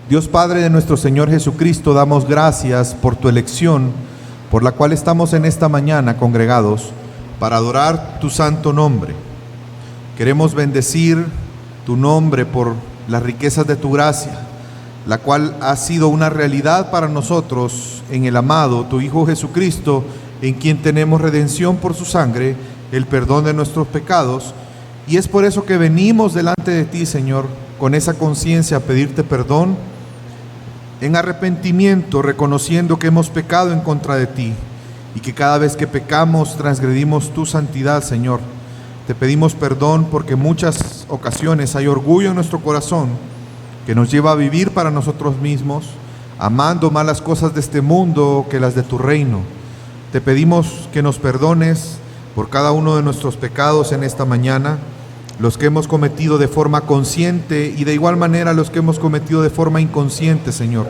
Dios Padre de nuestro Señor Jesucristo, damos gracias por tu elección, por la cual estamos en esta mañana congregados para adorar tu santo nombre. Queremos bendecir tu nombre por las riquezas de tu gracia, la cual ha sido una realidad para nosotros en el amado, tu Hijo Jesucristo, en quien tenemos redención por su sangre, el perdón de nuestros pecados. Y es por eso que venimos delante de ti, Señor, con esa conciencia a pedirte perdón, en arrepentimiento, reconociendo que hemos pecado en contra de ti y que cada vez que pecamos transgredimos tu santidad, Señor. Te pedimos perdón porque en muchas ocasiones hay orgullo en nuestro corazón que nos lleva a vivir para nosotros mismos, amando más las cosas de este mundo que las de tu reino. Te pedimos que nos perdones por cada uno de nuestros pecados en esta mañana, los que hemos cometido de forma consciente y de igual manera los que hemos cometido de forma inconsciente, Señor.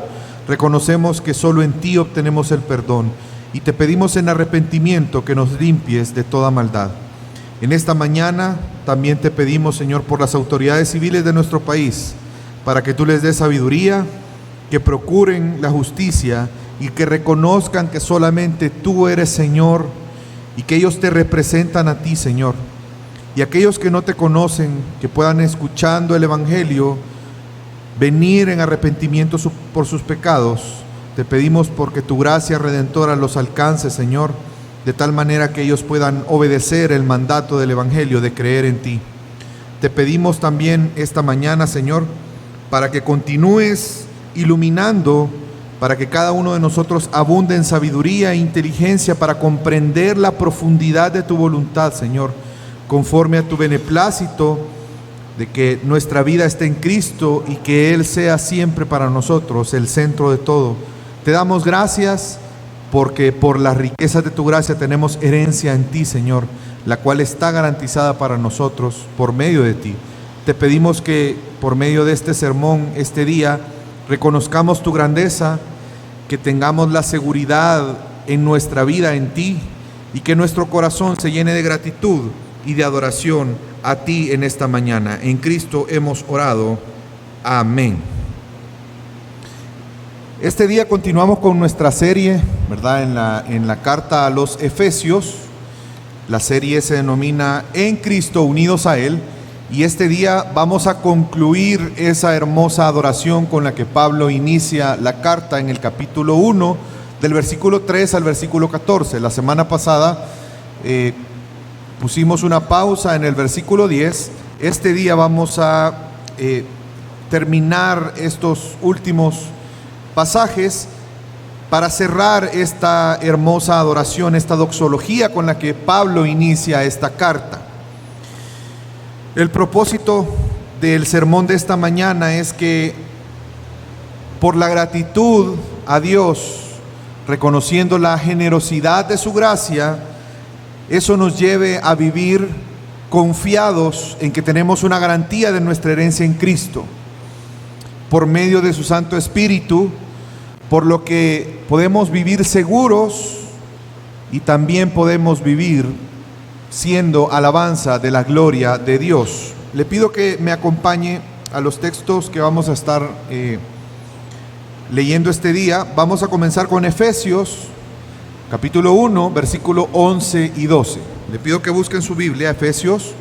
Reconocemos que solo en ti obtenemos el perdón y te pedimos en arrepentimiento que nos limpies de toda maldad. En esta mañana también te pedimos, Señor, por las autoridades civiles de nuestro país, para que tú les des sabiduría, que procuren la justicia y que reconozcan que solamente tú eres Señor y que ellos te representan a ti, Señor. Y aquellos que no te conocen, que puedan, escuchando el Evangelio, venir en arrepentimiento por sus pecados. Te pedimos porque tu gracia redentora los alcance, Señor, de tal manera que ellos puedan obedecer el mandato del Evangelio de creer en ti. Te pedimos también esta mañana, Señor, para que continúes iluminando, para que cada uno de nosotros abunde en sabiduría e inteligencia para comprender la profundidad de tu voluntad, Señor, conforme a tu beneplácito, de que nuestra vida esté en Cristo y que Él sea siempre para nosotros el centro de todo. Te damos gracias porque por las riquezas de tu gracia tenemos herencia en ti, Señor, la cual está garantizada para nosotros por medio de ti. Te pedimos que por medio de este sermón, este día, reconozcamos tu grandeza, que tengamos la seguridad en nuestra vida en ti y que nuestro corazón se llene de gratitud y de adoración a ti en esta mañana. En Cristo hemos orado. Amén. Este día continuamos con nuestra serie, ¿verdad? En la carta a los Efesios. La serie se denomina En Cristo unidos a Él. Y este día vamos a concluir esa hermosa adoración con la que Pablo inicia la carta en el capítulo 1, del versículo 3 al versículo 14. La semana pasada pusimos una pausa en el versículo 10. Este día vamos a terminar estos últimos pasajes para cerrar esta hermosa adoración, esta doxología con la que Pablo inicia esta carta. El propósito del sermón de esta mañana es que por la gratitud a Dios, reconociendo la generosidad de su gracia, eso nos lleve a vivir confiados en que tenemos una garantía de nuestra herencia en Cristo, por medio de su Santo Espíritu, por lo que podemos vivir seguros y también podemos vivir siendo alabanza de la gloria de Dios. Le pido que me acompañe a los textos que vamos a estar leyendo este día. Vamos a comenzar con Efesios capítulo 1, versículo 11 y 12. Le pido que busquen su Biblia, Efesios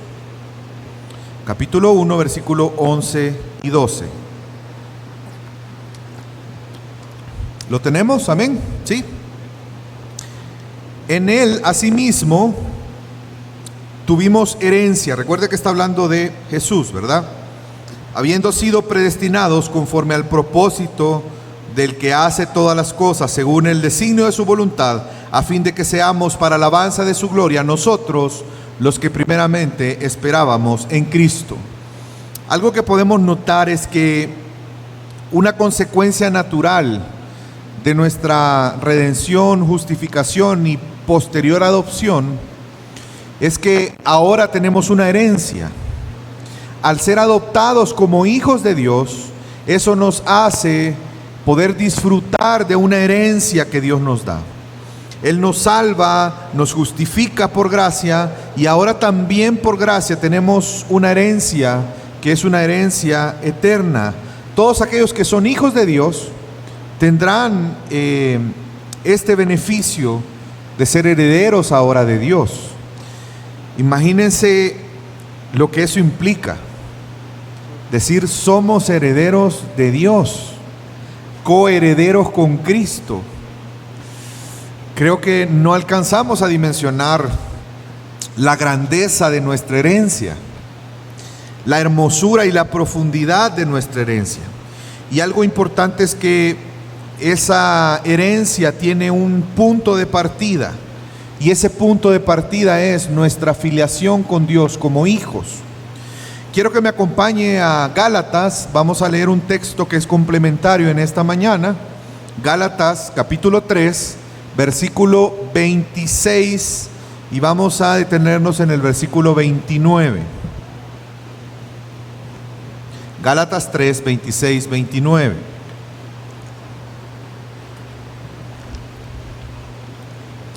capítulo 1, versículo 11 y 12. ¿Lo tenemos? Amén. ¿Sí? En Él, asimismo, tuvimos herencia. Recuerde que está hablando de Jesús, ¿verdad? Habiendo sido predestinados conforme al propósito del que hace todas las cosas según el designio de su voluntad, a fin de que seamos para alabanza de su gloria nosotros los que primeramente esperábamos en Cristo. Algo que podemos notar es que una consecuencia natural de nuestra redención, justificación y posterior adopción es que ahora tenemos una herencia. Al ser adoptados como hijos de Dios, eso nos hace poder disfrutar de una herencia que Dios nos da. Él nos salva, nos justifica por gracia y ahora también por gracia tenemos una herencia que es una herencia eterna. Todos aquellos que son hijos de Dios tendrán este beneficio de ser herederos ahora de Dios. Imagínense lo que eso implica. Decir, somos herederos de Dios, coherederos con Cristo. Creo que no alcanzamos a dimensionar la grandeza de nuestra herencia, la hermosura y la profundidad de nuestra herencia. Y algo importante es que esa herencia tiene un punto de partida, y ese punto de partida es nuestra filiación con Dios como hijos. Quiero que me acompañe a Gálatas. Vamos a leer un texto que es complementario en esta mañana. Gálatas capítulo 3, versículo 26, y vamos a detenernos en el versículo 29. Gálatas 3, 26, 29.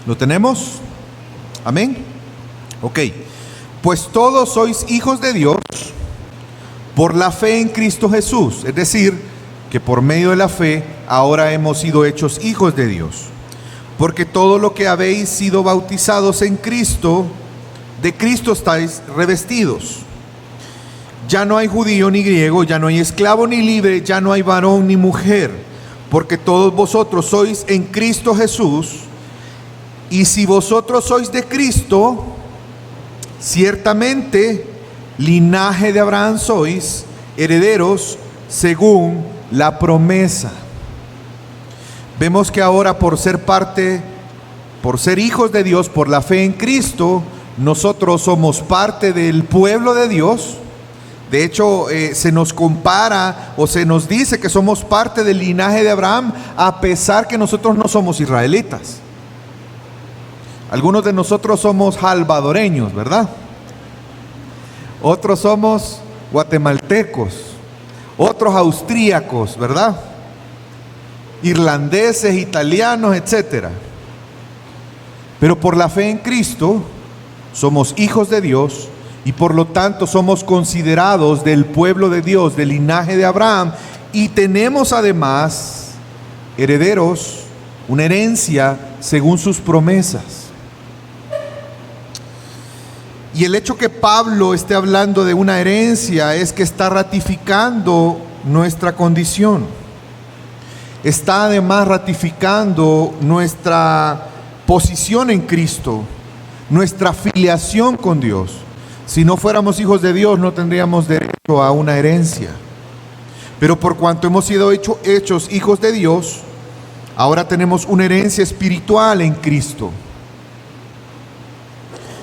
¿Lo tenemos? Amén. Ok. Pues todos sois hijos de Dios por la fe en Cristo Jesús. Es decir, que por medio de la fe ahora hemos sido hechos hijos de Dios. Porque todo lo que habéis sido bautizados en Cristo, de Cristo estáis revestidos. Ya no hay judío ni griego, ya no hay esclavo ni libre, ya no hay varón ni mujer, porque todos vosotros sois en Cristo Jesús. Y si vosotros sois de Cristo, ciertamente linaje de Abraham sois, herederos según la promesa. Vemos que ahora por ser hijos de Dios, por la fe en Cristo, nosotros somos parte del pueblo de Dios. De hecho, se nos compara o se nos dice que somos parte del linaje de Abraham, a pesar que nosotros no somos israelitas. Algunos de nosotros somos salvadoreños, ¿verdad? Otros somos guatemaltecos, otros austríacos, ¿verdad? Irlandeses, italianos, etcétera. Pero por la fe en Cristo somos hijos de Dios y por lo tanto somos considerados del pueblo de Dios, del linaje de Abraham, y tenemos además herederos, una herencia según sus promesas. Y el hecho que Pablo esté hablando de una herencia es que está ratificando nuestra condición. Está además ratificando nuestra posición en Cristo, nuestra filiación con Dios. Si no fuéramos hijos de Dios, no tendríamos derecho a una herencia. Pero por cuanto hemos sido hechos hijos de Dios, ahora tenemos una herencia espiritual en Cristo.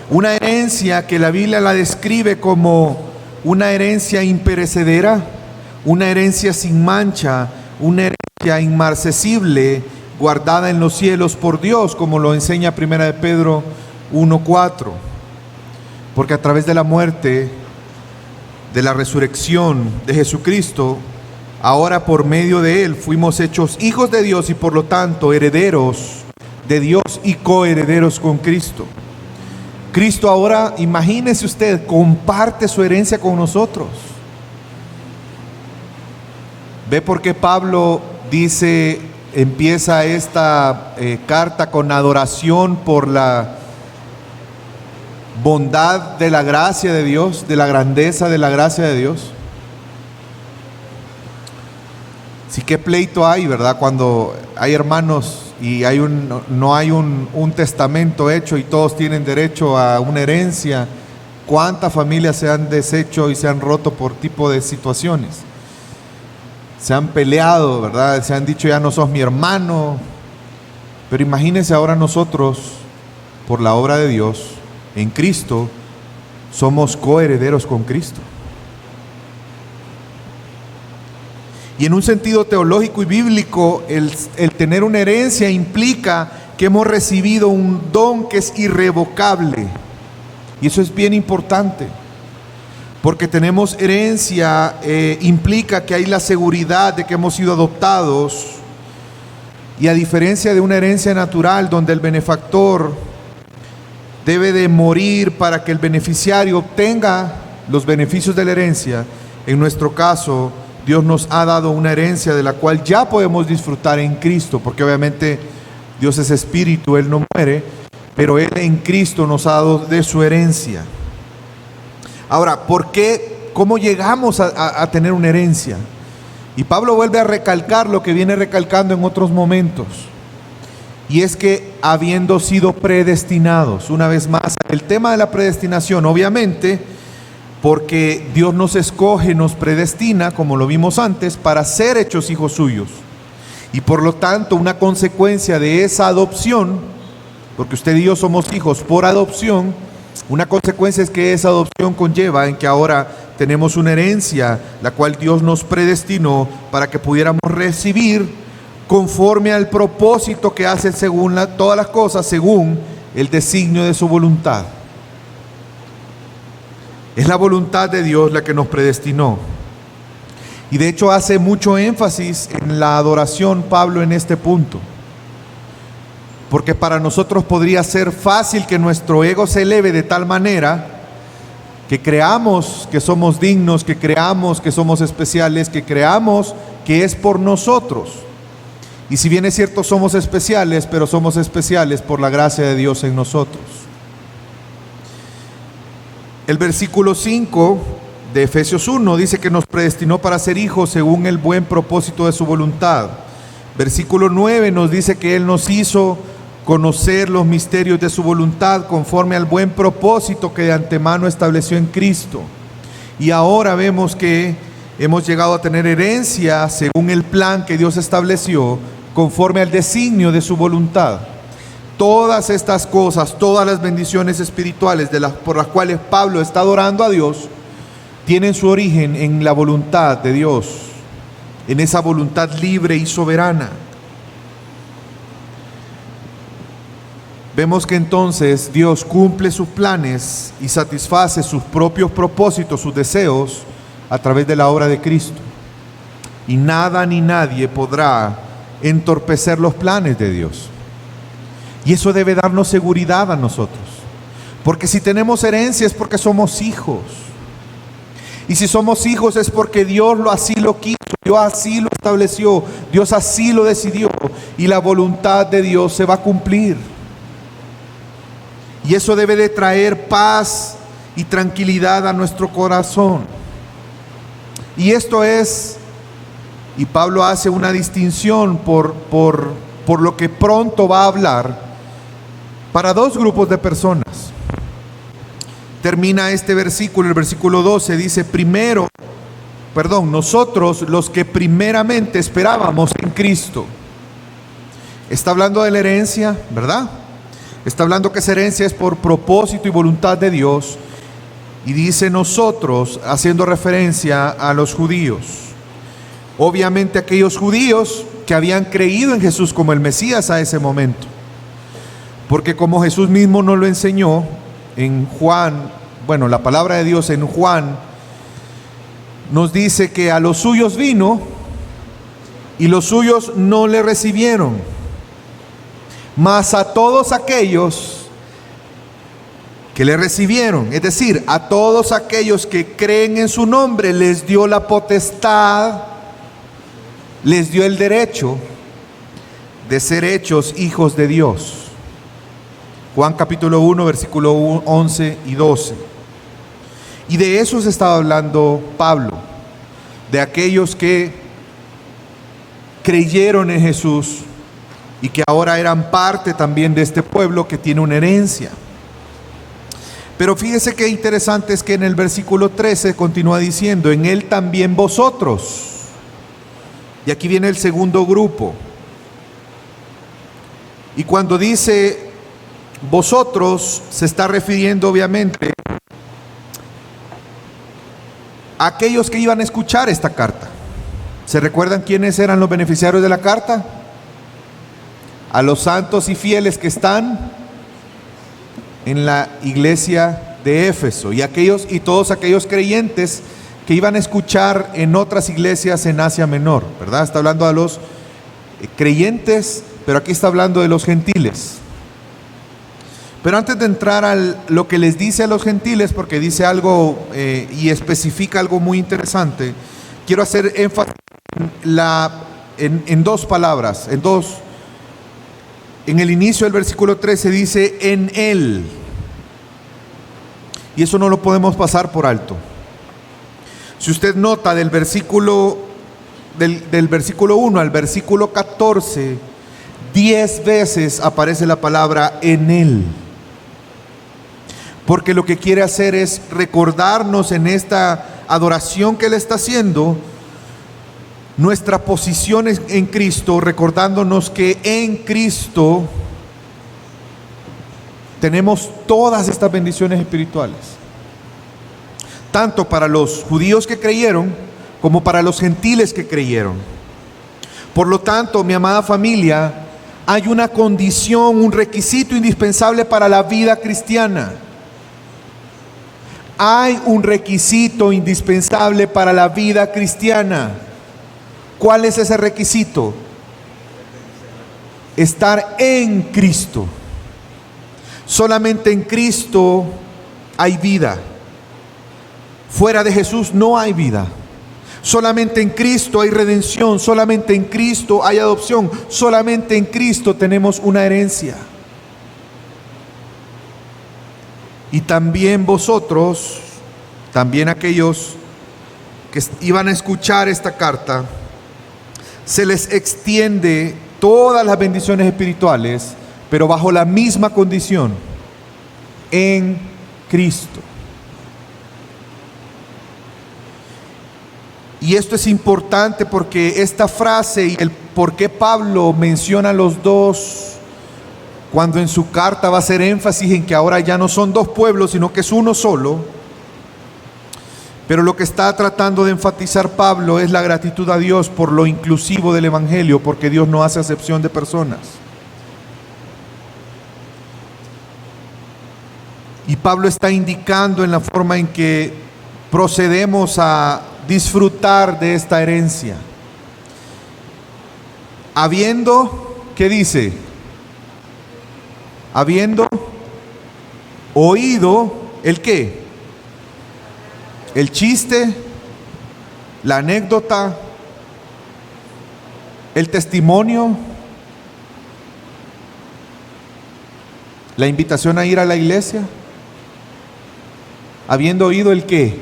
Una herencia que la Biblia la describe como una herencia imperecedera, una herencia sin mancha, una herencia inmarcesible, guardada en los cielos por Dios, como lo enseña 1 de Pedro 1:4. Porque a través de la muerte, de la resurrección de Jesucristo, ahora por medio de Él fuimos hechos hijos de Dios y por lo tanto herederos de Dios y coherederos con Cristo. Cristo ahora, imagínese usted, comparte su herencia con nosotros. ¿Ve por qué Pablo dice, empieza esta carta con adoración por la bondad de la gracia de Dios, de la grandeza de la gracia de Dios? Sí, qué pleito hay, ¿verdad? Cuando hay hermanos y no hay un testamento hecho y todos tienen derecho a una herencia. ¿Cuántas familias se han deshecho y se han roto por tipo de situaciones? Se han peleado, ¿verdad? Se han dicho, ya no sos mi hermano. Pero imagínense ahora nosotros, por la obra de Dios, en Cristo, somos coherederos con Cristo. Y en un sentido teológico y bíblico, el tener una herencia implica que hemos recibido un don que es irrevocable. Y eso es bien importante. Porque tenemos herencia, implica que hay la seguridad de que hemos sido adoptados. Y a diferencia de una herencia natural donde el benefactor debe de morir para que el beneficiario obtenga los beneficios de la herencia, en nuestro caso Dios nos ha dado una herencia de la cual ya podemos disfrutar en Cristo, porque obviamente Dios es espíritu, Él no muere, pero Él en Cristo nos ha dado de su herencia. Ahora, ¿por qué? ¿Cómo llegamos a tener una herencia? Y Pablo vuelve a recalcar lo que viene recalcando en otros momentos, y es que habiendo sido predestinados, una vez más, el tema de la predestinación, obviamente, porque Dios nos escoge, nos predestina, como lo vimos antes, para ser hechos hijos suyos. Y por lo tanto, una consecuencia de esa adopción, porque usted y yo somos hijos por adopción, una consecuencia es que esa adopción conlleva en que ahora tenemos una herencia, la cual Dios nos predestinó para que pudiéramos recibir conforme al propósito que hace según todas las cosas, según el designio de su voluntad. Es la voluntad de Dios la que nos predestinó. Y de hecho hace mucho énfasis en la adoración Pablo en este punto. Porque para nosotros podría ser fácil que nuestro ego se eleve de tal manera que creamos que somos dignos, que creamos que somos especiales, que creamos que es por nosotros. Y si bien es cierto, somos especiales, pero somos especiales por la gracia de Dios en nosotros. El versículo 5 de Efesios 1 dice que nos predestinó para ser hijos según el buen propósito de su voluntad. Versículo 9 nos dice que Él nos hizo conocer los misterios de su voluntad conforme al buen propósito que de antemano estableció en Cristo. Y ahora vemos que hemos llegado a tener herencia según el plan que Dios estableció conforme al designio de su voluntad. Todas estas cosas, todas las bendiciones espirituales por las cuales Pablo está adorando a Dios, tienen su origen en la voluntad de Dios, en esa voluntad libre y soberana. Vemos que entonces Dios cumple sus planes y satisface sus propios propósitos, sus deseos, a través de la obra de Cristo. Y nada ni nadie podrá entorpecer los planes de Dios. Y eso debe darnos seguridad a nosotros. Porque si tenemos herencia es porque somos hijos. Y si somos hijos es porque Dios así lo quiso, Dios así lo estableció, Dios así lo decidió. Y la voluntad de Dios se va a cumplir. Y eso debe de traer paz y tranquilidad a nuestro corazón. Y esto es, y Pablo hace una distinción por lo que pronto va a hablar, para dos grupos de personas. Termina este versículo, el versículo 12, dice, nosotros los que primeramente esperábamos en Cristo. Está hablando de la herencia, ¿verdad? Está hablando que esa herencia es por propósito y voluntad de Dios. Y dice nosotros, haciendo referencia a los judíos. Obviamente aquellos judíos que habían creído en Jesús como el Mesías a ese momento. Porque como Jesús mismo nos lo enseñó en Juan, la palabra de Dios en Juan nos dice que a los suyos vino y los suyos no le recibieron. Mas a todos aquellos que le recibieron, es decir, a todos aquellos que creen en su nombre, les dio la potestad, les dio el derecho de ser hechos hijos de Dios. Juan capítulo 1, versículo 11 y 12. Y de eso se estaba hablando Pablo, de aquellos que creyeron en Jesús y que ahora eran parte también de este pueblo que tiene una herencia. Pero fíjese qué interesante es que en el versículo 13 continúa diciendo, en Él también vosotros. Y aquí viene el segundo grupo. Y cuando dice vosotros, se está refiriendo obviamente a aquellos que iban a escuchar esta carta. ¿Se recuerdan quiénes eran los beneficiarios de la carta? A los santos y fieles que están en la iglesia de Éfeso y todos aquellos creyentes que iban a escuchar en otras iglesias en Asia Menor, ¿verdad? Está hablando a los creyentes, pero aquí está hablando de los gentiles. Pero antes de entrar a lo que les dice a los gentiles, porque dice algo y especifica algo muy interesante, quiero hacer énfasis en dos palabras, en el inicio del versículo 13 dice en Él, y eso no lo podemos pasar por alto. Si usted nota del versículo 1 al versículo 14, 10 veces aparece la palabra en Él, porque lo que quiere hacer es recordarnos en esta adoración que Él está haciendo nuestra posición en Cristo, recordándonos que en Cristo tenemos todas estas bendiciones espirituales, tanto para los judíos que creyeron como para los gentiles que creyeron. Por lo tanto, mi amada familia, hay una condición, un requisito indispensable para la vida cristiana. Hay un requisito indispensable para la vida cristiana. ¿Cuál es ese requisito? Estar en Cristo. Solamente en Cristo hay vida. Fuera de Jesús no hay vida. Solamente en Cristo hay redención. Solamente en Cristo hay adopción. Solamente en Cristo tenemos una herencia. Y también vosotros, también aquellos que iban a escuchar esta carta, se les extiende todas las bendiciones espirituales, pero bajo la misma condición: en Cristo. Y esto es importante porque esta frase y el por qué Pablo menciona a los dos, cuando en su carta va a hacer énfasis en que ahora ya no son dos pueblos, sino que es uno solo. Pero lo que está tratando de enfatizar Pablo es la gratitud a Dios por lo inclusivo del Evangelio, porque Dios no hace acepción de personas. Y Pablo está indicando en la forma en que procedemos a disfrutar de esta herencia. Habiendo, ¿qué dice? Habiendo oído, ¿el qué? El chiste, la anécdota, el testimonio, la invitación a ir a la iglesia. Habiendo oído el qué?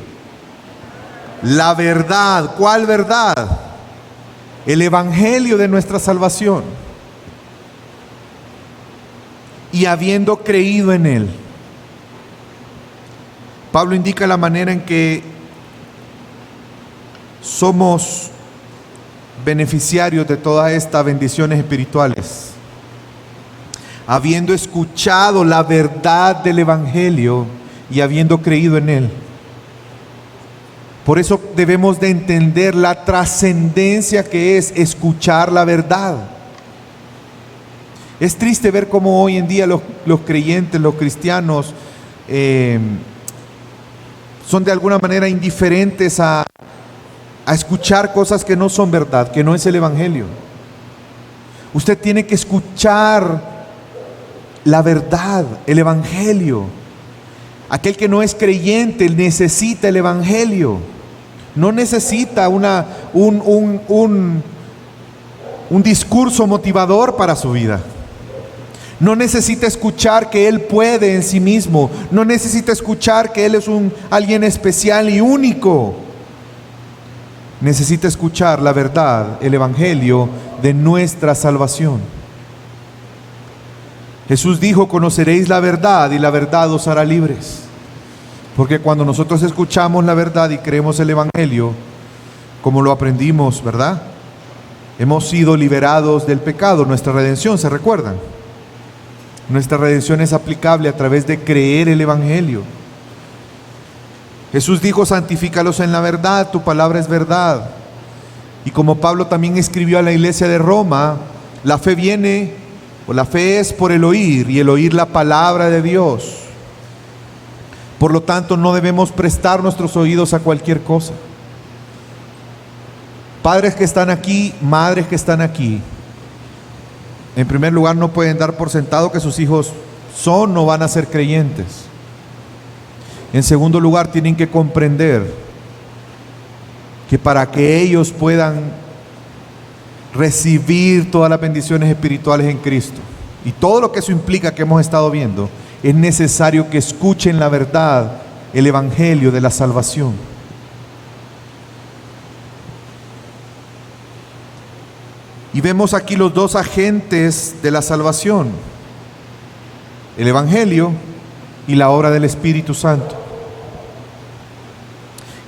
La verdad. ¿Cuál verdad? El evangelio de nuestra salvación. Y habiendo creído en él. Pablo indica la manera en que somos beneficiarios de todas estas bendiciones espirituales. Habiendo escuchado la verdad del evangelio y habiendo creído en él. Por eso debemos de entender la trascendencia que es escuchar la verdad. Es triste ver cómo hoy en día los creyentes, los cristianos, son de alguna manera indiferentes a escuchar cosas que no son verdad, que no es el evangelio. Usted tiene que escuchar la verdad, el evangelio. Aquel que no es creyente necesita el evangelio. No necesita un discurso motivador para su vida. No necesita escuchar que él puede en sí mismo. No necesita escuchar que él es alguien especial y único. Necesita escuchar la verdad, el evangelio de nuestra salvación. Jesús dijo: conoceréis la verdad y la verdad os hará libres. Porque cuando nosotros escuchamos la verdad y creemos el evangelio, como lo aprendimos, ¿verdad? Hemos sido liberados del pecado. Nuestra redención, ¿se recuerdan? Nuestra redención es aplicable a través de creer el evangelio. Jesús dijo: santifícalos en la verdad, tu palabra es verdad. Y como Pablo también escribió a la iglesia de Roma, la fe viene, o la fe es por el oír, y el oír la palabra de Dios. Por lo tanto, no debemos prestar nuestros oídos a cualquier cosa. Padres que están aquí, madres que están aquí, en primer lugar, no pueden dar por sentado que sus hijos son o van a ser creyentes. En segundo lugar, tienen que comprender que para que ellos puedan recibir todas las bendiciones espirituales en Cristo y todo lo que eso implica que hemos estado viendo, es necesario que escuchen la verdad, el evangelio de la salvación. Y vemos aquí los dos agentes de la salvación: el evangelio y la obra del Espíritu Santo.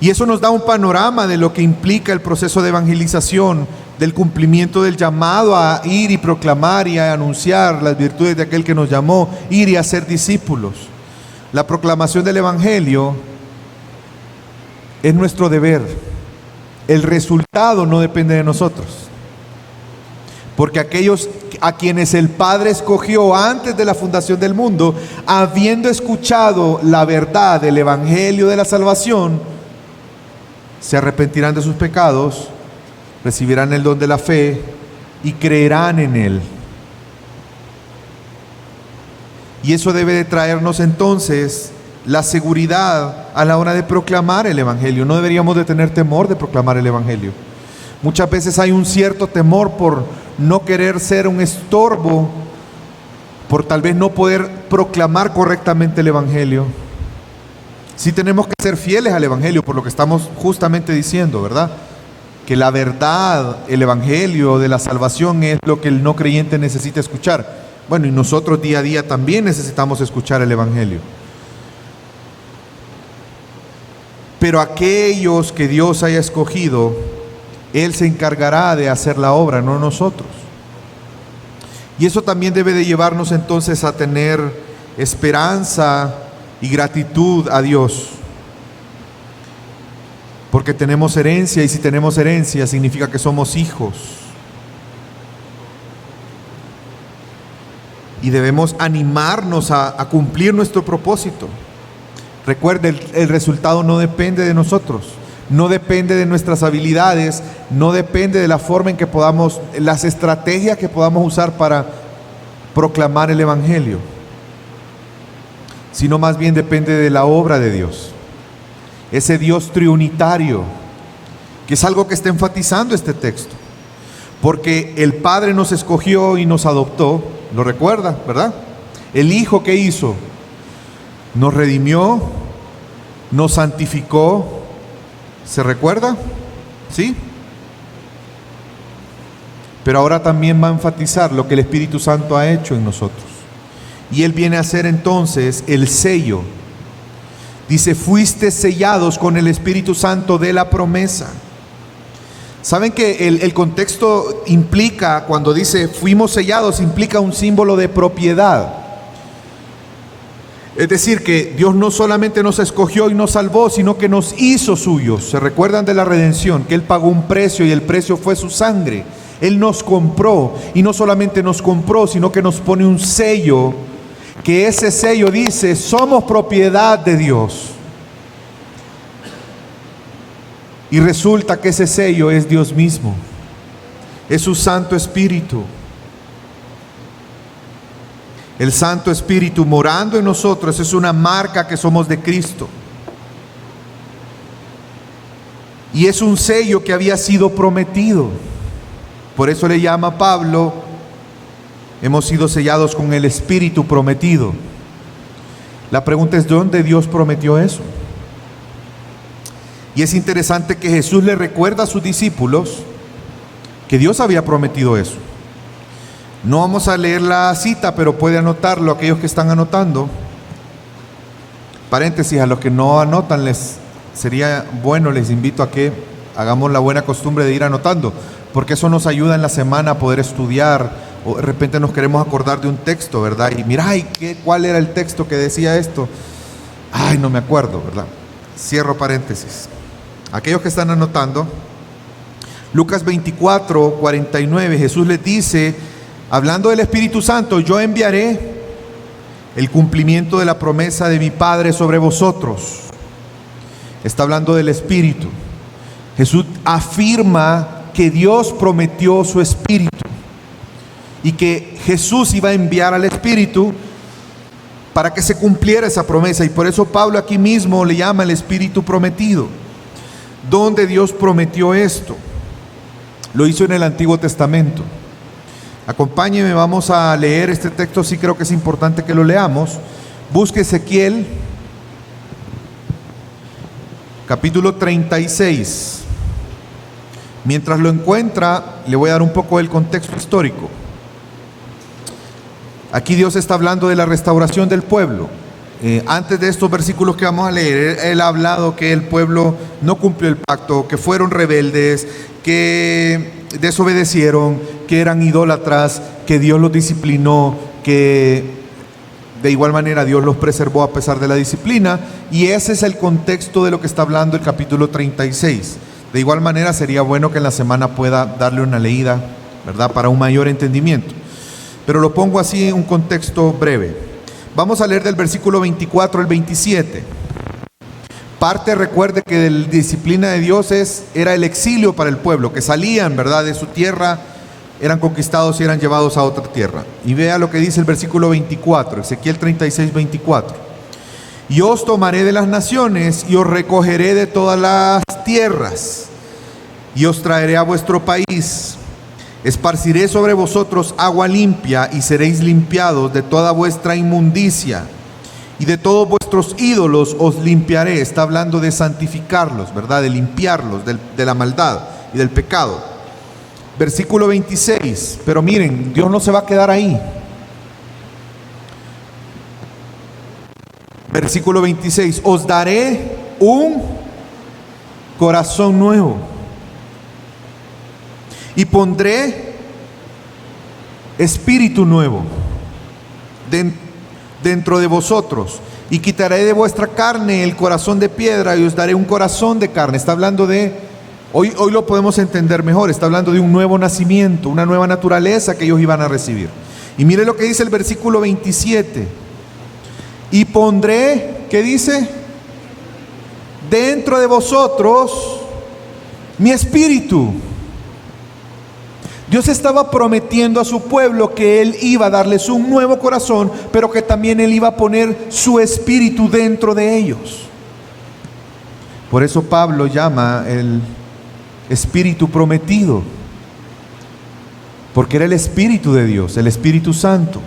Y eso nos da un panorama de lo que implica el proceso de evangelización, del cumplimiento del llamado a ir y proclamar y a anunciar las virtudes de aquel que nos llamó, ir y hacer discípulos. La proclamación del evangelio es nuestro deber. El resultado no depende de nosotros, porque aquellos a quienes el Padre escogió antes de la fundación del mundo, habiendo escuchado la verdad del evangelio de la salvación, se arrepentirán de sus pecados, recibirán el don de la fe y creerán en Él. Y eso debe de traernos entonces la seguridad a la hora de proclamar el evangelio. No deberíamos de tener temor de proclamar el evangelio. Muchas veces hay un cierto temor por no querer ser un estorbo, por tal vez no poder proclamar correctamente el evangelio. Sí tenemos que ser fieles al evangelio, por lo que estamos justamente diciendo, ¿verdad? Que la verdad, el evangelio de la salvación es lo que el no creyente necesita escuchar. Bueno, y nosotros día a día también necesitamos escuchar el evangelio. Pero aquellos que Dios haya escogido, Él se encargará de hacer la obra, no nosotros. Y eso también debe de llevarnos entonces a tener esperanza y gratitud a Dios, porque tenemos herencia, y si tenemos herencia significa que somos hijos, y debemos animarnos a cumplir nuestro propósito. Recuerde, el resultado no depende de nosotros, no depende de nuestras habilidades, no depende de la forma en que podamos, las estrategias que podamos usar para proclamar el evangelio, sino más bien depende de la obra de Dios, ese Dios triunitario, que es algo que está enfatizando este texto, porque el Padre nos escogió y nos adoptó, lo recuerda, ¿verdad? El Hijo, ¿qué hizo? Nos redimió, nos santificó, ¿se recuerda? ¿Sí? Pero ahora también va a enfatizar lo que el Espíritu Santo ha hecho en nosotros. Y Él viene a ser entonces el sello. Dice, fuiste sellados con el Espíritu Santo de la promesa. ¿Saben que el contexto implica, cuando dice fuimos sellados, implica un símbolo de propiedad? Es decir, que Dios no solamente nos escogió y nos salvó, sino que nos hizo suyos. ¿Se recuerdan de la redención? Que Él pagó un precio y el precio fue su sangre. Él nos compró, y no solamente nos compró, sino que nos pone un sello, que ese sello dice, somos propiedad de Dios. Y resulta que ese sello es Dios mismo, es su Santo Espíritu. El Santo Espíritu morando en nosotros es una marca que somos de Cristo. Y es un sello que había sido prometido. Por eso le llama Pablo, hemos sido sellados con el Espíritu prometido. La pregunta es, ¿dónde Dios prometió eso? Y es interesante que Jesús le recuerda a sus discípulos que Dios había prometido eso. No vamos a leer la cita, pero puede anotarlo aquellos que están anotando. Paréntesis, a los que no anotan, les sería bueno, les invito a que hagamos la buena costumbre de ir anotando, porque eso nos ayuda en la semana a poder estudiar, o de repente nos queremos acordar de un texto, ¿verdad? Y mira, ¿cuál era el texto que decía esto? Ay, no me acuerdo, ¿verdad? Cierro paréntesis. Aquellos que están anotando, Lucas 24, 49, Jesús les dice, hablando del Espíritu Santo, yo enviaré el cumplimiento de la promesa de mi Padre sobre vosotros. Está hablando del Espíritu. Jesús afirma que Dios prometió su Espíritu y que Jesús iba a enviar al Espíritu para que se cumpliera esa promesa. Y por eso Pablo aquí mismo le llama el Espíritu prometido. ¿Dónde Dios prometió esto? Lo hizo en el Antiguo Testamento. Acompáñeme, vamos a leer este texto, sí creo que es importante que lo leamos. Busque Ezequiel, capítulo 36. Mientras lo encuentra, le voy a dar un poco del contexto histórico. Aquí Dios está hablando de la restauración del pueblo. Antes de estos versículos que vamos a leer, Él ha hablado que el pueblo no cumplió el pacto, que fueron rebeldes, que desobedecieron, que eran idólatras, que Dios los disciplinó, que de igual manera Dios los preservó a pesar de la disciplina. Y ese es el contexto de lo que está hablando el capítulo 36. De igual manera sería bueno que en la semana pueda darle una leída, ¿verdad?, para un mayor entendimiento. Pero lo pongo así en un contexto breve. Vamos a leer del versículo 24 al 27. Parte, recuerde que la disciplina de Dios era el exilio para el pueblo, que salían, ¿verdad?, de su tierra, eran conquistados y eran llevados a otra tierra. Y vea lo que dice el versículo 24, Ezequiel 36, 24. Y os tomaré de las naciones y os recogeré de todas las tierras y os traeré a vuestro país. Esparciré sobre vosotros agua limpia y seréis limpiados de toda vuestra inmundicia y de todos vuestros ídolos os limpiaré. Está hablando de santificarlos, ¿verdad?, de limpiarlos de la maldad y del pecado. Versículo 26, pero miren, Dios no se va a quedar ahí. Versículo 26, os daré un corazón nuevo y pondré espíritu nuevo dentro de vosotros y quitaré de vuestra carne el corazón de piedra y os daré un corazón de carne. Está hablando de, hoy lo podemos entender mejor, está hablando de un nuevo nacimiento, una nueva naturaleza que ellos iban a recibir. Y mire lo que dice el versículo 27. Y pondré, ¿qué dice? Dentro de vosotros mi espíritu. Dios estaba prometiendo a su pueblo que Él iba a darles un nuevo corazón, pero que también Él iba a poner su espíritu dentro de ellos. Por eso Pablo llama el espíritu prometido, porque era el Espíritu de Dios, el Espíritu Santo.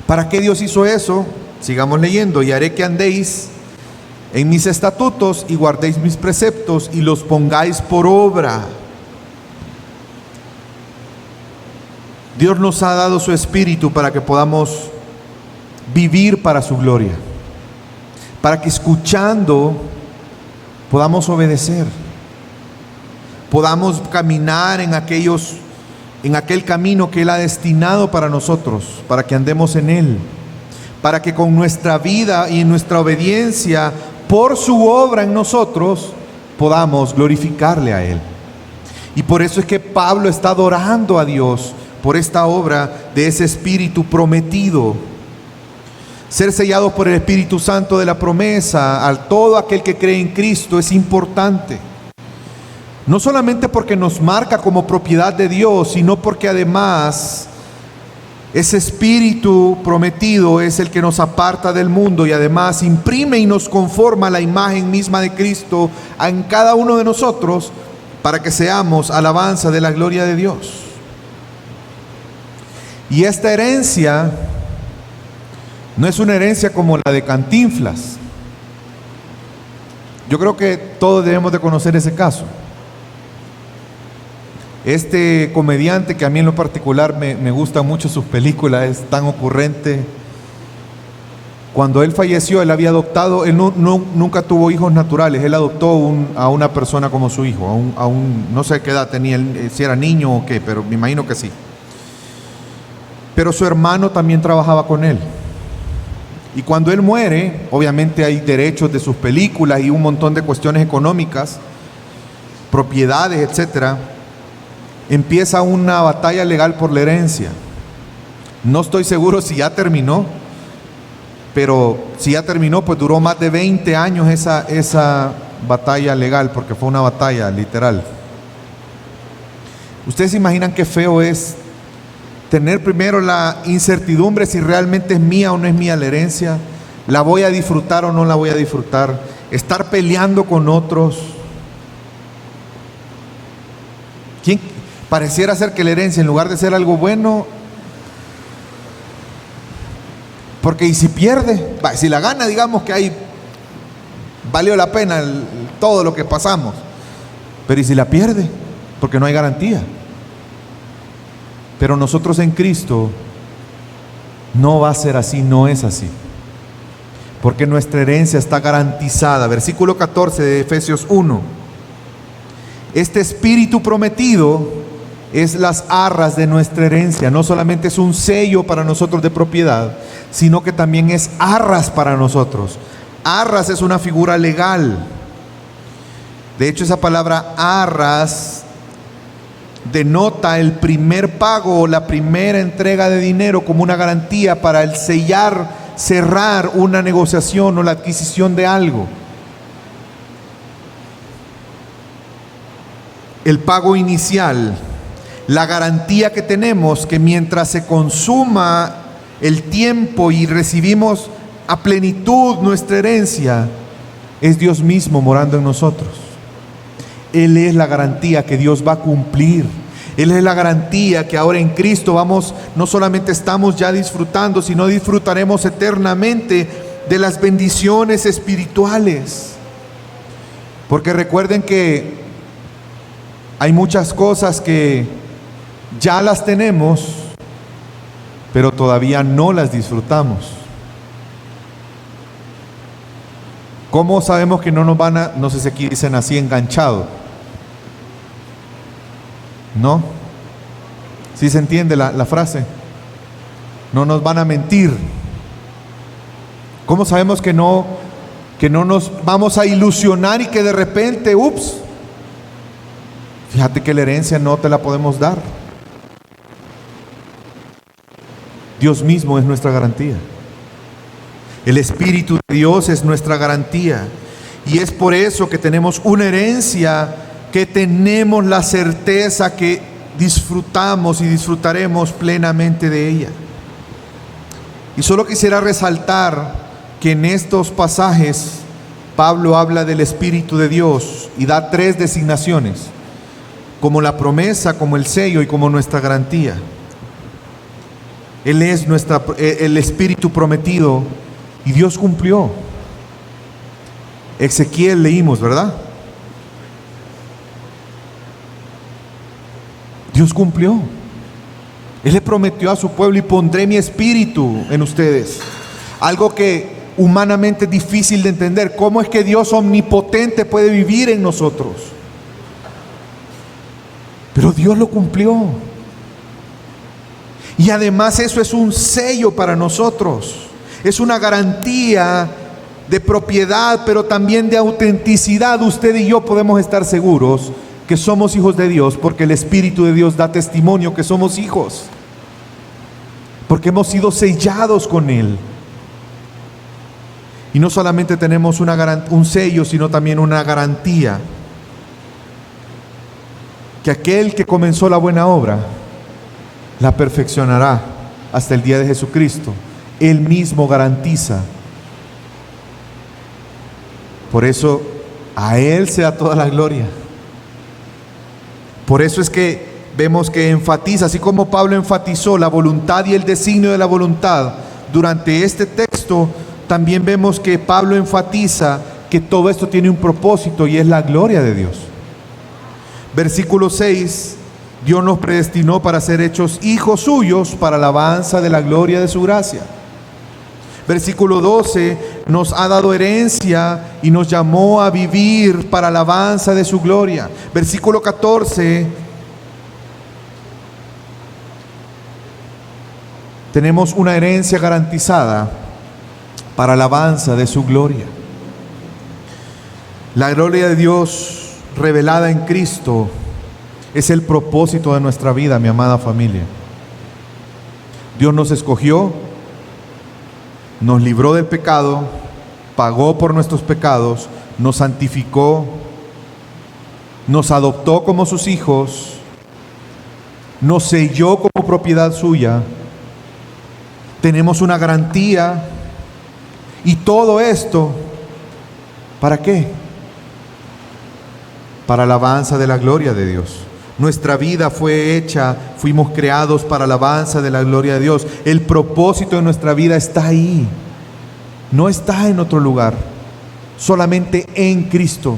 ¿Para qué Dios hizo eso? Sigamos leyendo. Y haré que andéis en mis estatutos y guardéis mis preceptos y los pongáis por obra. Dios nos ha dado su Espíritu para que podamos vivir para su gloria, para que escuchando podamos obedecer, podamos caminar en aquel camino que Él ha destinado para nosotros, para que andemos en Él, para que con nuestra vida y en nuestra obediencia por su obra en nosotros podamos glorificarle a Él. Y por eso es que Pablo está adorando a Dios por esta obra de ese Espíritu prometido. Ser sellados por el Espíritu Santo de la promesa a todo aquel que cree en Cristo es importante. No solamente porque nos marca como propiedad de Dios, sino porque además ese Espíritu prometido es el que nos aparta del mundo y además imprime y nos conforma la imagen misma de Cristo en cada uno de nosotros para que seamos alabanza de la gloria de Dios. Y esta herencia no es una herencia como la de Cantinflas. Yo creo que todos debemos de conocer ese caso. Este comediante, que a mí en lo particular me gustan mucho sus películas, es tan ocurrente. Cuando él falleció, él había adoptado, él nunca tuvo hijos naturales, él adoptó a una persona como su hijo, no sé qué edad tenía, si era niño o qué, pero me imagino que sí. Pero su hermano también trabajaba con él. Y cuando él muere, obviamente hay derechos de sus películas y un montón de cuestiones económicas, propiedades, etcétera. Empieza una batalla legal por la herencia. No estoy seguro si ya terminó, pero si ya terminó, pues duró más de 20 años esa batalla legal, porque fue una batalla literal. ¿Ustedes se imaginan qué feo es tener primero la incertidumbre si realmente es mía o no es mía la herencia? ¿La voy a disfrutar o no la voy a disfrutar? Estar peleando con otros. ¿Quién? Pareciera ser que la herencia, en lugar de ser algo bueno, porque y si pierde, si la gana, digamos que ahí valió la pena todo lo que pasamos. Pero ¿y si la pierde? Porque no hay garantía. Pero nosotros en Cristo no va a ser así, no es así. Porque nuestra herencia está garantizada. Versículo 14 de Efesios 1. Este espíritu prometido es las arras de nuestra herencia. No solamente es un sello para nosotros de propiedad, sino que también es arras para nosotros. Arras es una figura legal. De hecho, esa palabra arras denota el primer pago o la primera entrega de dinero como una garantía para el cerrar una negociación o la adquisición de algo. El pago inicial, la garantía que tenemos que mientras se consuma el tiempo y recibimos a plenitud nuestra herencia, es Dios mismo morando en nosotros. Él es la garantía que Dios va a cumplir. Él es la garantía que ahora en Cristo no solamente estamos ya disfrutando, sino disfrutaremos eternamente de las bendiciones espirituales. Porque recuerden que hay muchas cosas que ya las tenemos, pero todavía no las disfrutamos. ¿Cómo sabemos que no nos van a, no sé si aquí dicen así, enganchado? ¿No? ¿Sí se entiende la frase? No nos van a mentir. ¿Cómo sabemos que no nos vamos a ilusionar y que de repente, fíjate que la herencia no te la podemos dar? Dios mismo es nuestra garantía. El Espíritu de Dios es nuestra garantía. Y es por eso que tenemos una herencia, que tenemos la certeza que disfrutamos y disfrutaremos plenamente de ella. Y solo quisiera resaltar que en estos pasajes Pablo habla del Espíritu de Dios y da 3 designaciones, como la promesa, como el sello y como nuestra garantía. Él es el Espíritu prometido y Dios cumplió. Ezequiel leímos, ¿verdad? Dios cumplió. Él le prometió a su pueblo: y pondré mi espíritu en ustedes. Algo que humanamente es difícil de entender. ¿Cómo es que Dios omnipotente puede vivir en nosotros? Pero Dios lo cumplió. Y además eso es un sello para nosotros. Es una garantía de propiedad, pero también de autenticidad. Usted y yo podemos estar seguros que somos hijos de Dios, porque el Espíritu de Dios da testimonio que somos hijos, porque hemos sido sellados con Él. Y no solamente tenemos un sello, sino también una garantía, que aquel que comenzó la buena obra la perfeccionará hasta el día de Jesucristo. Él mismo garantiza. Por eso a Él sea toda la gloria. Por eso es que vemos que enfatiza, así como Pablo enfatizó la voluntad y el designio de la voluntad durante este texto, también vemos que Pablo enfatiza que todo esto tiene un propósito, y es la gloria de Dios. Versículo 6: Dios nos predestinó para ser hechos hijos suyos para alabanza de la gloria de su gracia. Versículo 12: nos ha dado herencia y nos llamó a vivir para alabanza de su gloria. Versículo 14: tenemos una herencia garantizada para alabanza de su gloria. La gloria de Dios revelada en Cristo es el propósito de nuestra vida, mi amada familia. Dios nos escogió, nos libró del pecado, pagó por nuestros pecados, nos santificó, nos adoptó como sus hijos, nos selló como propiedad suya. Tenemos una garantía, y todo esto, ¿para qué? Para alabanza de la gloria de Dios. Nuestra vida fue hecha, fuimos creados para alabanza de la gloria de Dios. El propósito de nuestra vida está ahí, no está en otro lugar, solamente en Cristo.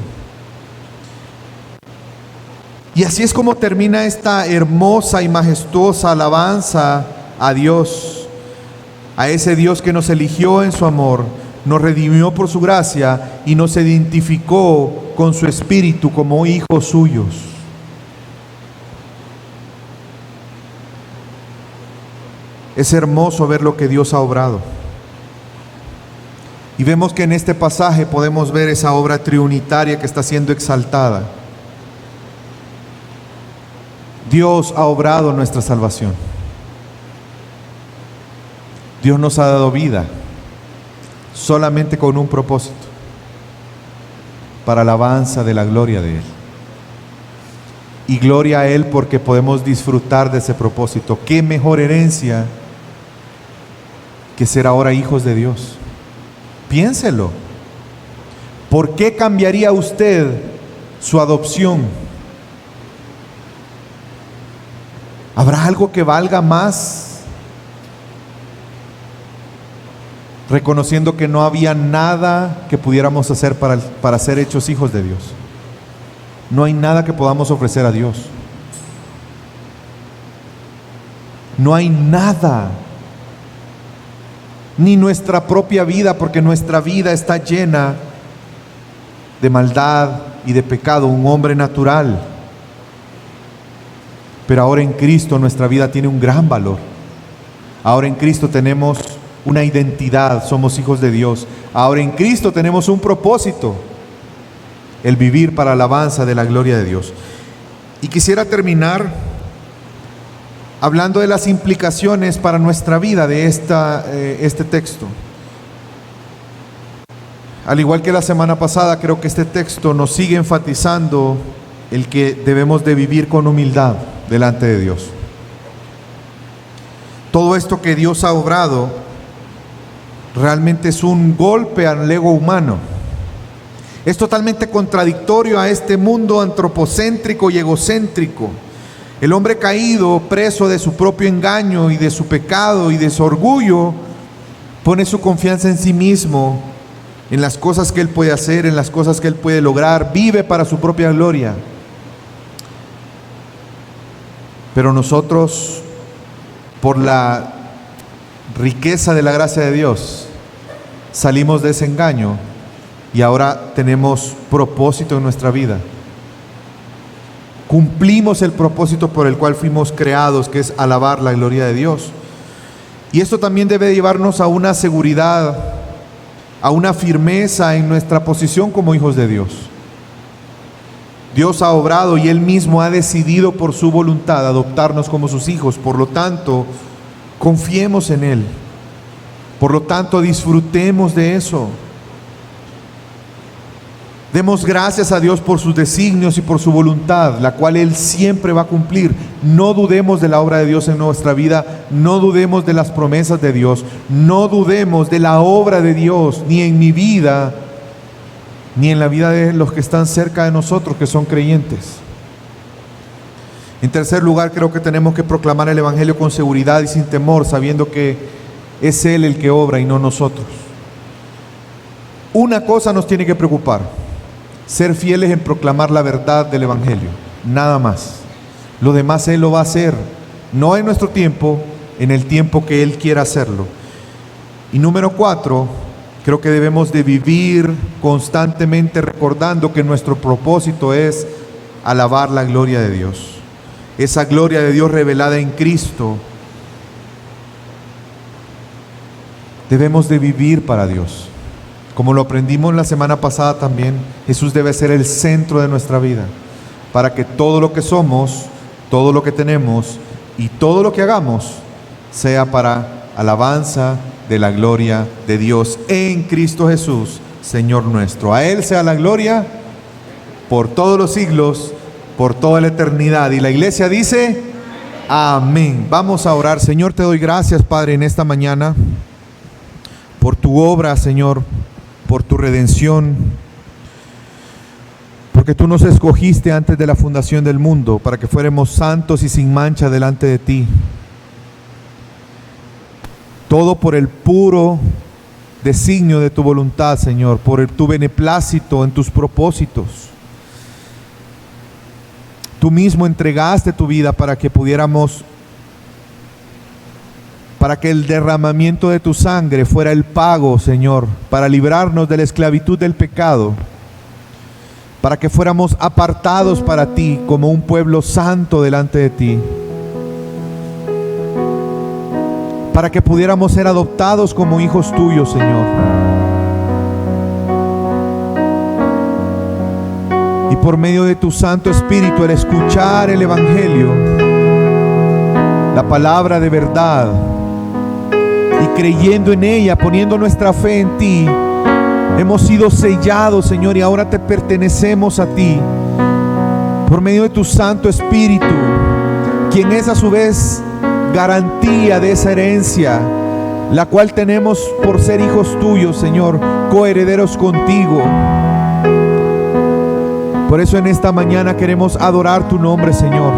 Y así es como termina esta hermosa y majestuosa alabanza a Dios, a ese Dios que nos eligió en su amor, nos redimió por su gracia y nos identificó con su Espíritu como hijos suyos. Es hermoso ver lo que Dios ha obrado. Y vemos que en este pasaje podemos ver esa obra trinitaria que está siendo exaltada. Dios ha obrado nuestra salvación. Dios nos ha dado vida solamente con un propósito: para alabanza de la gloria de Él. Y gloria a Él porque podemos disfrutar de ese propósito. ¿Qué mejor herencia que ser ahora hijos de Dios? Piénselo. ¿Por qué cambiaría usted su adopción? ¿Habrá algo que valga más? Reconociendo que no había nada que pudiéramos hacer para ser hechos hijos de Dios. No hay nada que podamos ofrecer a Dios. No hay nada. Ni nuestra propia vida, porque nuestra vida está llena de maldad y de pecado, un hombre natural. Pero ahora en Cristo nuestra vida tiene un gran valor. Ahora en Cristo tenemos una identidad, somos hijos de Dios. Ahora en Cristo tenemos un propósito: el vivir para alabanza de la gloria de Dios. Y quisiera terminar hablando de las implicaciones para nuestra vida de este texto. Al igual que la semana pasada, creo que este texto nos sigue enfatizando el que debemos de vivir con humildad delante de Dios. Todo esto que Dios ha obrado realmente es un golpe al ego humano. Es totalmente contradictorio a este mundo antropocéntrico y egocéntrico. El hombre caído, preso de su propio engaño y de su pecado y de su orgullo, pone su confianza en sí mismo, en las cosas que él puede hacer, en las cosas que él puede lograr, vive para su propia gloria. Pero nosotros, por la riqueza de la gracia de Dios, salimos de ese engaño y ahora tenemos propósito en nuestra vida. Cumplimos el propósito por el cual fuimos creados, que es alabar la gloria de Dios. Y esto también debe llevarnos a una seguridad, a una firmeza en nuestra posición como hijos de Dios. Dios ha obrado y Él mismo ha decidido por su voluntad adoptarnos como sus hijos. Por lo tanto, confiemos en Él. Por lo tanto, disfrutemos de eso. Demos gracias a Dios por sus designios y por su voluntad, la cual Él siempre va a cumplir. No dudemos de la obra de Dios en nuestra vida, no dudemos de las promesas de Dios, no dudemos de la obra de Dios, ni en mi vida, ni en la vida de los que están cerca de nosotros, que son creyentes. En tercer lugar, creo que tenemos que proclamar el Evangelio con seguridad y sin temor, sabiendo que es Él el que obra y no nosotros. Una cosa nos tiene que preocupar: ser fieles en proclamar la verdad del Evangelio, nada más. Lo demás Él lo va a hacer, no en nuestro tiempo, en el tiempo que Él quiera hacerlo. Y número 4, creo que debemos de vivir constantemente recordando que nuestro propósito es alabar la gloria de Dios. Esa gloria de Dios revelada en Cristo. Debemos de vivir para Dios. Como lo aprendimos la semana pasada también, Jesús debe ser el centro de nuestra vida, para que todo lo que somos, todo lo que tenemos y todo lo que hagamos sea para alabanza de la gloria de Dios en Cristo Jesús, Señor nuestro. A Él sea la gloria por todos los siglos, por toda la eternidad. Y la iglesia dice: amén. Vamos a orar. Señor, te doy gracias, Padre, en esta mañana por tu obra, Señor, por tu redención, Porque tú nos escogiste antes de la fundación del mundo para que fuéramos santos y sin mancha delante de ti. Todo por el puro designio de tu voluntad, Señor, por tu beneplácito en tus propósitos. Tú mismo entregaste tu vida para que el derramamiento de tu sangre fuera el pago, Señor, para librarnos de la esclavitud del pecado, para que fuéramos apartados para ti como un pueblo santo delante de ti, para que pudiéramos ser adoptados como hijos tuyos, Señor. Y por medio de tu Santo Espíritu, al escuchar el Evangelio, la palabra de verdad, y creyendo en ella, poniendo nuestra fe en ti, hemos sido sellados, Señor, y ahora te pertenecemos a ti por medio de tu Santo Espíritu, quien es a su vez garantía de esa herencia, la cual tenemos por ser hijos tuyos, Señor, coherederos contigo. Por eso en esta mañana queremos adorar tu nombre, Señor.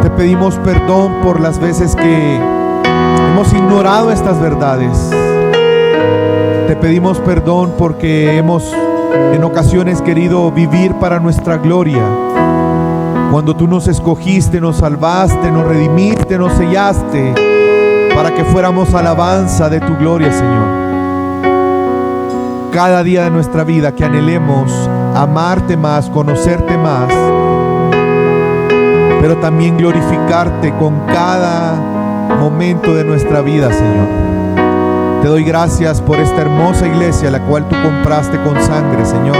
Te pedimos perdón por las veces que hemos ignorado estas verdades. Te pedimos perdón porque hemos en ocasiones querido vivir para nuestra gloria, cuando tú nos escogiste, nos salvaste, nos redimiste, nos sellaste para que fuéramos alabanza de tu gloria, Señor. Cada día de nuestra vida que anhelemos amarte más, conocerte más, pero también glorificarte con cada momento de nuestra vida, Señor. Te doy gracias por esta hermosa iglesia, la cual tú compraste con sangre, Señor,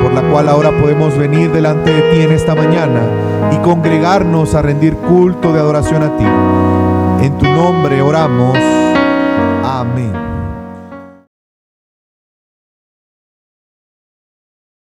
por la cual ahora podemos venir delante de ti en esta mañana y congregarnos a rendir culto de adoración a ti. En tu nombre oramos. Amén.